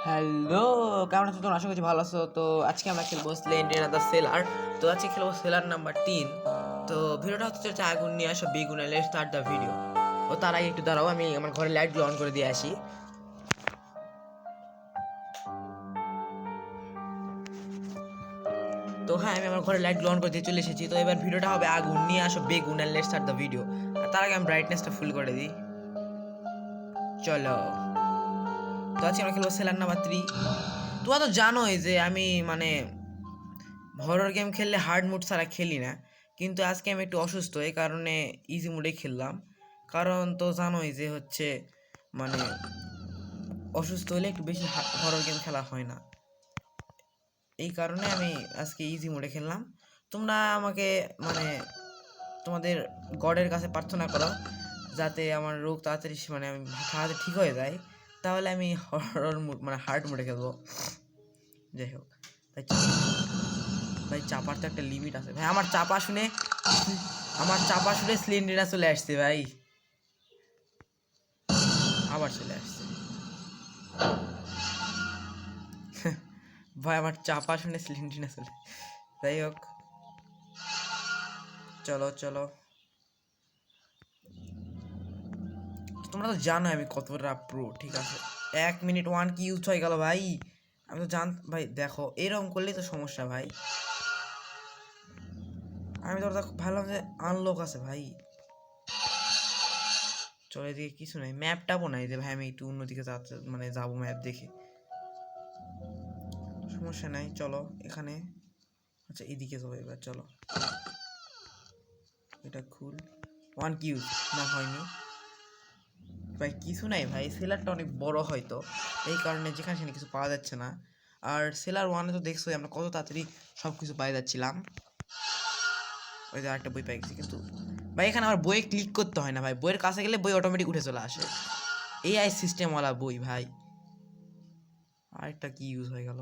Hello, কেমন আছো তোমরা? আশা করছি ভালো আছো। তো আজকে আমরা খেলবো স্লেন্ডার দ্য সেলার। তো আজকে খেলবো সেলার নাম্বার 3। তো ভিডিওটা হচ্ছে আগুন নিয়ে আসো বেগুন, লেটস স্টার্ট দ্য ভিডিও। ও তার আগে একটু দাঁড়াও, আমি আমার ঘরে লাইটগুলো অন করে দিয়ে আসি। তো হ্যাঁ, আমি আমার ঘরে লাইটগুলো অন করে দিয়ে চলে এসেছি। তো এবার ভিডিওটা হবে আগুন নিয়ে আসো বেগুন, লেটস স্টার্ট দ্য ভিডিও। আর তার আগে আমি ব্রাইটনেসটা ফুল করে দিই। চলো, তো আজকে আমরা খেলবো সেলার নাম্বার 3। তোমরা তো জানোই যে আমি হরর গেম খেললে হার্ড মুড ছাড়া খেলি না, কিন্তু আজকে আমি একটু অসুস্থ, এই কারণে ইজি মুডে খেললাম। কারণ তো জানোই যে হচ্ছে মানে অসুস্থ হলে একটু বেশি হরর গেম খেলা হয় না, এই কারণে আমি আজকে ইজি মোডে খেললাম। তোমরা আমাকে তোমাদের গডের কাছে প্রার্থনা করো যাতে আমার রোগ তাড়াতাড়ি আমি তাড়াতাড়ি ঠিক হয়ে যায়, তাহলে আমি হরর মুড হার্ড মোডে খেলবো। যাই হোক, তাই ভাই চাপার তো একটা লিমিট আছে ভাই। আমার চাপা শুনে স্লিন্ডিনা চলে আসছে ভাই, আবার চলে আসছে ভাই। আমার চাপা শুনে স্লিন্ডিনা চলে। যাই হোক, চলো চলো, তোমরা তো জানো আমি কতটা প্রো, ঠিক আছে। 1 মিনিট 1 কি ইউজ হয়ে গেল ভাই। আমি তো ভাই দেখো এরকম করলেই তো সমস্যা ভাই। আমি তো ভাবলাম যে আনলক আছে ভাই। চলো, এদিকে কিছু নাই, ম্যাপটাও নাই যে ভাই আমি একটু অন্যদিকে যাবো ম্যাপ দেখে। সমস্যা নাই, চলো এখানে। আচ্ছা, এদিকে যাবো এবার, চলো। এটা খুল। 1 কি ইউজ না হয়নি ভাই, কিছু নাই ভাই। সেলারটা অনেক বড় হয়তো, এই কারণে যেখানে সেখানে কিছু পাওয়া যাচ্ছে না। আর সেলার 1-এ তো দেখছোই আমরা কত তাড়াতাড়ি সব কিছু পাই যাচ্ছিলাম। ওই যে আরেকটা বই পাই গেছি, কিন্তু ভাই এখানে আমার বইয়ে ক্লিক করতে হয় না ভাই। বইয়ের কাছে গেলে বই অটোমেটিক উঠে চলে আসে। এআই সিস্টেমওয়ালা বই ভাই। আরেকটা কি ইউজ হয়ে গেল,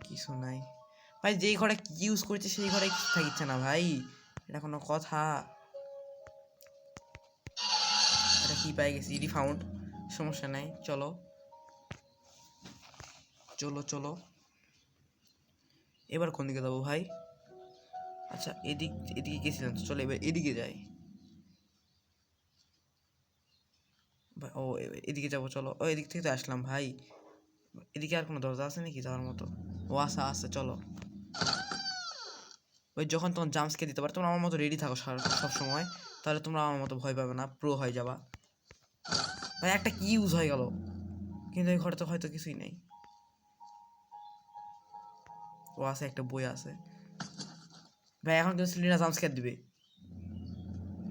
কিছু নাই ভাই। যেই ঘরে কি ইউজ করছে সেই ঘরে কিছু থাকিচ্ছে না ভাই, এটা কোনো কথা? এটা কি পাই গেছি, ইডি ফাউন্ড। সমস্যা নাই, চলো চলো চলো, এবার কোন দিকে যাবো ভাই? আচ্ছা, এদিকে গেছিলাম তো, চলো এবার এদিকে যাই ভাই। ও এদিকে যাবো, চলো। ও এদিক থেকে তো আসলাম ভাই। এদিকে আর কোনো দরজা আছে নাকি যাওয়ার মতো? ও আচ্ছা আচ্ছা, চলো। ওই যখন তোমার জাম্পস্কে দিতে পারো, তোমরা আমার মতো রেডি থাকো সব সময়, তাহলে তোমরা আমার মতো ভয় পাবে না, প্রো হয়ে যাবা ভাই। একটা কি ইউজ হয়ে গেল, কিন্তু এই ঘরে তো হয়তো কিছুই নেই। ও আছে, একটা বই আছে ভাই। এখন কিন্তু সিলিনা জাম্পস্কেয়ার দিবে।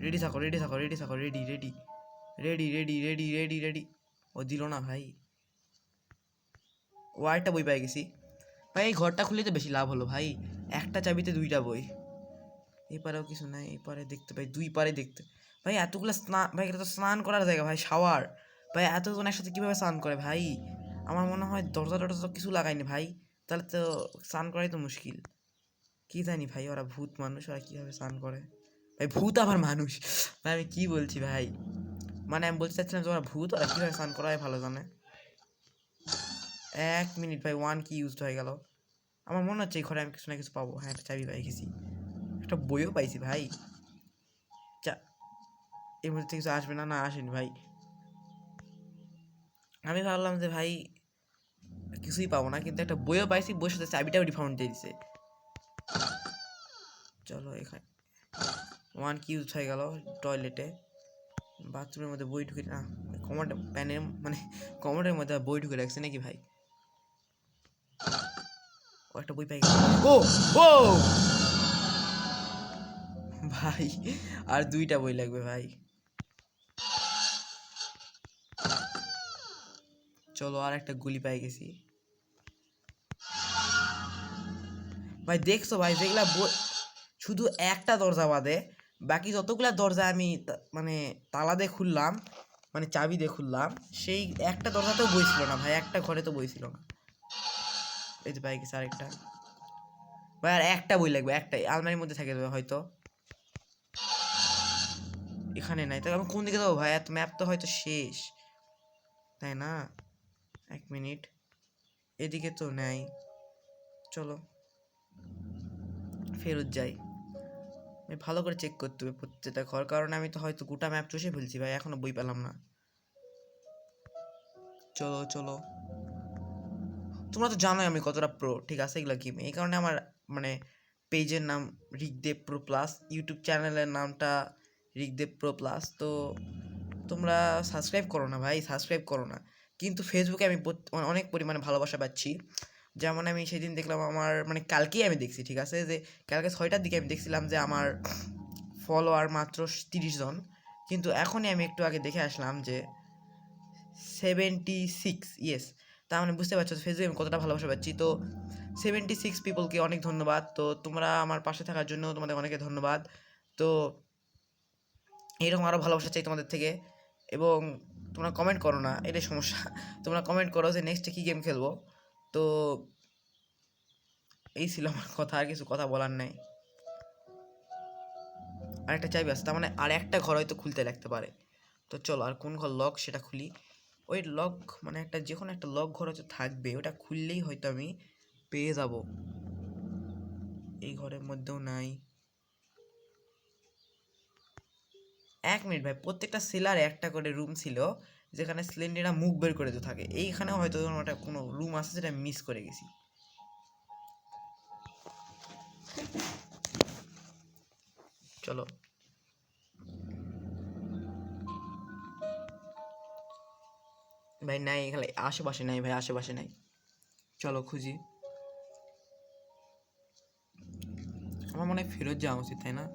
রেডি থাকো রেডি থাকো রেডি থাকো, ready ready ready ready ready ready ready. ও দিল না ভাই। ও আরেকটা বই পাই গেছি ভাই। এই ঘরটা খুললে তো বেশি লাভ হলো ভাই, একটা চাবিতে 2টা বই। এপারেও কিছু নাই, এপারে দেখতে পাই, 2 পারে দেখতে ভাই। এতগুলো স্নান ভাই, এটা তো স্নান করার জায়গা ভাই, শাওয়ার ভাই। এতজন একসাথে কীভাবে স্নান করে ভাই? আমার মনে হয় দরজা টরজা তো কিছু লাগায়নি ভাই, তাহলে তো স্নান করাই তো মুশকিল। কি জানি ভাই, ওরা ভূত মানুষ, ওরা কীভাবে স্নান করে ভাই? ভূত আবার মানুষ ভাই, আমি কি বলছি ভাই? আমি বলতে চাচ্ছিলাম যে ওরা ভূত, ওরা কীভাবে স্নান করাই ভালো জানে। 1 মিনিট ভাই, 1 কি ইউজড হয়ে গেল। আমার মনে হচ্ছে এই ঘরে আমি কিছু না কিছু পাবো। হ্যাঁ, একটা চাবি পাই গেছি, একটা বইও পাইছি ভাই। এই মুহূর্তে কিছু আসবে না, না আসেনি ভাই। আমি ভাবলাম যে ভাই কিছুই পাবো না, কিন্তু একটা বইও পাইছি, বইয়ের সাথে চাবিটাও রিফাউন্ড দিয়ে দিছে। চলো এখানে 1 কি ইউজ হয়ে গেল। টয়লেটে, বাথরুমের মধ্যে বই ঢুকে না, কমোড প্যানের কমোডের মধ্যে বই ঢুকে রাখছে নাকি ভাই? ও একটা বই পাই গেল। ও ও ভাই, আর 2টা বই লাগবে ভাই। চলো, আর একটা গুলি পাই গেছি ভাই। দেখছো ভাই, যেগুলা শুধু একটা দরজা বাদে বাকি যতগুলা দরজা আমি তালা দিয়ে খুললাম, চাবি দিয়ে খুললাম, সেই একটা দরজাতেও বই ছিল না ভাই, একটা ঘরে তো বই ছিল না। এই যে পাই গেছে আরেকটা ভাই। আর একটা বই লাগবে, একটাই আলমারির মধ্যে থাকে হয়তো, এখানে নাই। তাহলে আমি কোন দিকে যাবো ভাই? এত ম্যাপ তো হয়তো শেষ। তাই না? 1 মিনিট, এদিকে তো নেই, চলো ফেরত যাই। আমি ভালো করে চেক করতে হবে প্রত্যেকটা ঘর, কারণ আমি তো হয়তো গোটা ম্যাপ চষে ফেলছি ভাই, এখনো বই পেলাম না। চলো চলো, তোমরা তো জানোই আমি কতটা প্রো, ঠিক আছে এগুলো গেমে, এই কারণে আমার মানে পেজের নাম ঋগদেব প্রো প্লাস, ইউটিউব চ্যানেলের নামটা ঋগদেব প্রো প্লাস। তো তোমরা সাবস্ক্রাইব করো না ভাই, সাবস্ক্রাইব করো না। কিন্তু ফেসবুকে আমি অনেক পরিমাণে ভালোবাসা পাচ্ছি। যেমন আমি সেদিন দেখলাম আমার মানে কালকেই আমি দেখছি, ঠিক আছে, যে কালকে 6টার দিকে আমি দেখছিলাম যে আমার ফলোয়ার মাত্র 30 জন, কিন্তু এখনই আমি একটু আগে দেখে আসলাম যে 76, ইয়েস। তার মানে বুঝতে পারছো ফেসবুকে আমি কতটা ভালোবাসা পাচ্ছি। তো 76 পিপলকে অনেক ধন্যবাদ। তো তোমরা আমার পাশে থাকার জন্য তোমাদের অনেকে ধন্যবাদ। তো এইরকম আরও ভালোবাসা চাই তোমাদের থেকে। এবং তোমরা কমেন্ট করো না, এটাই সমস্যা। তোমরা কমেন্ট করো যে নেক্সটে কী গেম খেলবো। তো এই ছিল আমার কথা, আর কিছু কথা বলার নেই। আরেকটা চাইবে আছে, তার মানে আর একটা ঘর হয়তো খুলতে লাগতে পারে। তো চলো, আর কোন ঘর লক সেটা খুলি। ওই লক মানে একটা যে কোনো একটা লক ঘর হয়তো থাকবে, ওটা খুললেই হয়তো আমি পেয়ে যাব। এই ঘরের মধ্যেও নাই। 1 মিনিট ভাই, প্রত্যেকটা সেলারে একটা করে রুম ছিল যেখানে স্লেন্ডাররা মুখ বের করে দিতে থাকে। এইখানেও হয়তো একটা কোনো রুম আছে যেটা মিস করে গেছি। চলো, ভাই নাই এখানে, আশেপাশে নাই ভাই, আশেপাশে নাই। চলো খুঁজি। আমার মনে হয় ফেরত যাওয়া উচিত, তাই না?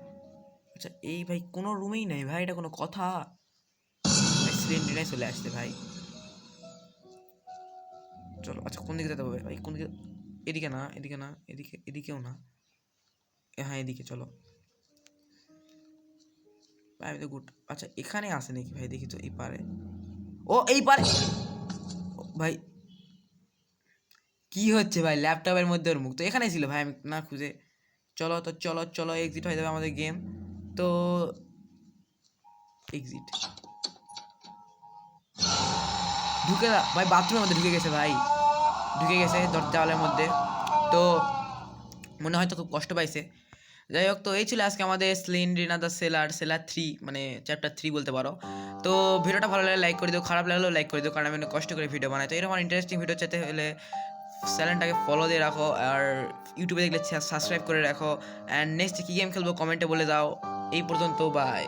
আচ্ছা এই ভাই কোনো রুমেই নাই ভাই, এটা কোনো কথা? সিলিন্ডারে চলে আসছে ভাই। চলো, আচ্ছা কোন দিকে যেতে হবে ভাই, কোন দিকে? এদিকে না, এদিকে না, এদিকে, এদিকেও না। হ্যাঁ এদিকে চলো ভাই, আমি তো গুড। আচ্ছা এখানে আসে নাকি ভাই, দেখি তো এই পারে। ও এই পারে ভাই, কি হচ্ছে ভাই, ল্যাপটপের মধ্যে ওর মুখ তো এখানেই ছিল ভাই, আমি না খুঁজে। চলো তো চলো চলো, এক্সিট হয়ে যাবে আমাদের গেম। তো এক্সিট, ঢুকে ভাই বাথরুমের মধ্যে ঢুকে গেছে ভাই, ঢুকে গেছে দেওয়ালের মধ্যে। তো মনে হয়তো খুব কষ্ট পাইছে। যাই হোক, তো এই ছিল আজকে আমাদের স্লেন্ডারিনা দ্য সেলার 3, মানে চ্যাপ্টার 3 বলতে পারো। তো ভিডিওটা ভালো লাগলে লাইক করে দিও, খারাপ লাগলেও লাইক করে দিও, কারণ আমি অনেক কষ্ট করে ভিডিও বানাই। তো এরকম ইন্টারেস্টিং ভিডিও চাইতে হলে চ্যানেলটাকে ফলো দিয়ে রাখো, আর ইউটিউবে দেখলে সাবস্ক্রাইব করে রাখো। অ্যান্ড নেক্সট কী গেম খেলবো কমেন্টে বলে দাও। এই পর্যন্ত, বাই।